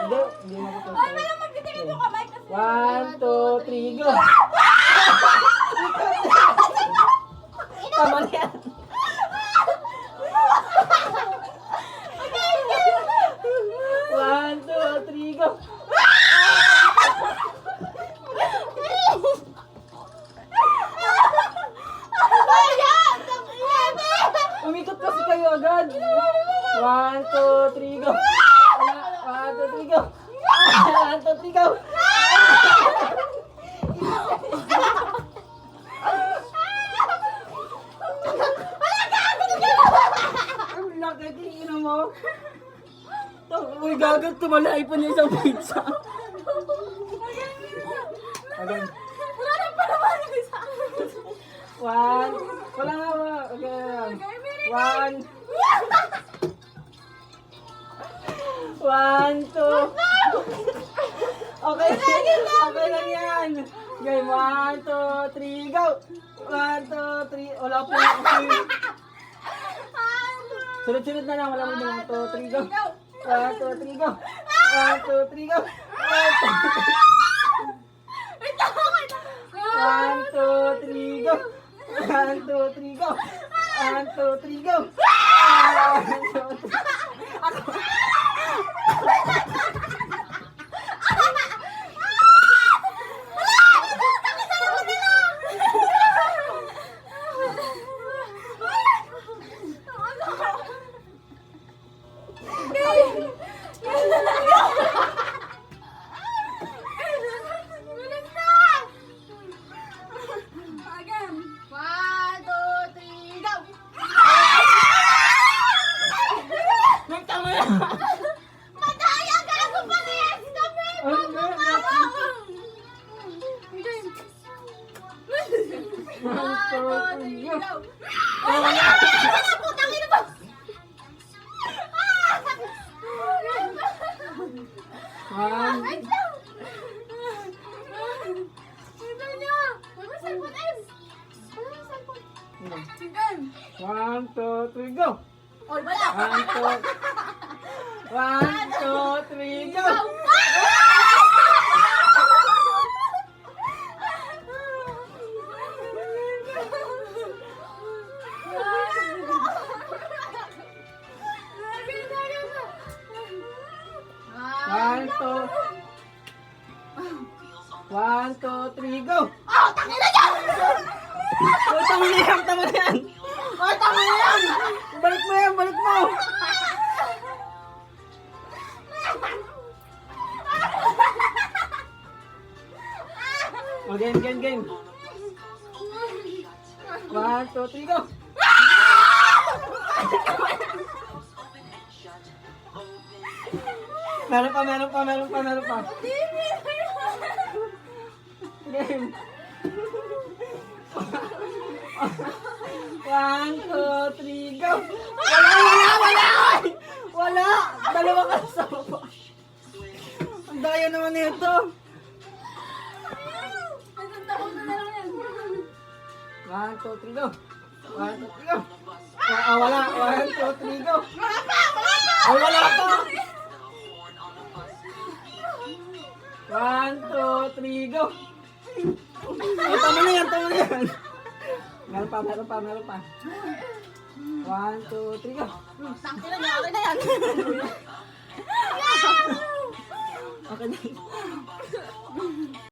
Hindi mo ko. Ay, pero magtitingin yung kamay kasi. 1, 2, 3, go! Tama na yan. One, two, three, go! Umikot kasi kayo agad. 1, 2, 3, go! 1, 2, 3, go! 1, 2, 3, go! Ang laki, tingin mo. Uy, gagat, tumalay pa niya isang pizza. Again. Wala na pa naman yung isa. 1. Wala nga ba? Again. 1. 1, 2. Okay. Okay lang yan. Game 1, 2, 3, go! 1, 2, 3. Wala po na kasi. Sunod-sunod na lang. Wala mo na. 1, 2, 3, go! 1, 2, 3, go! 1, 2, 3, go! 1, 2, 3, go! 1, 2, 3, go! 1, 2, 3, go! 1, 2, 3, go! 1, 2, 3. Madaya, gago pa niya! Stop it! Putang ina mo! Wait lang! Ito niya! Wala mo cellphone, Em! Wala mo cellphone. Sige, Em! 1, 2, 3, go! Oy, wala! 1, 2, 3, go! One, two. 1, 2, 3, go! Oh, tangin na yan! Oh, tama na yan! Tama na yan! Oh, tama na yan! Balik mo yan! Balik mo! Oh, game, game, game. 1, 2, 3, go! Meron pa, meron pa, meron pa, meron pa. Game. 1, 2, 3, go! Wala! Wala! Dalawa ka sa baba. Ang daya naman nito. Nagtataon na lang yan. 1, 2, 3, go! 1, 2, 3, go! Wala! 1, 2, 3, go! Wala pa! Wala pa! Ay, wala pa! 1, 2, 3, go! Oh, tama na yan, tama na yan. Meron pa, meron pa, meron pa. 1, 2, 3, go! Tangin na niya, okay na yan. Okay na.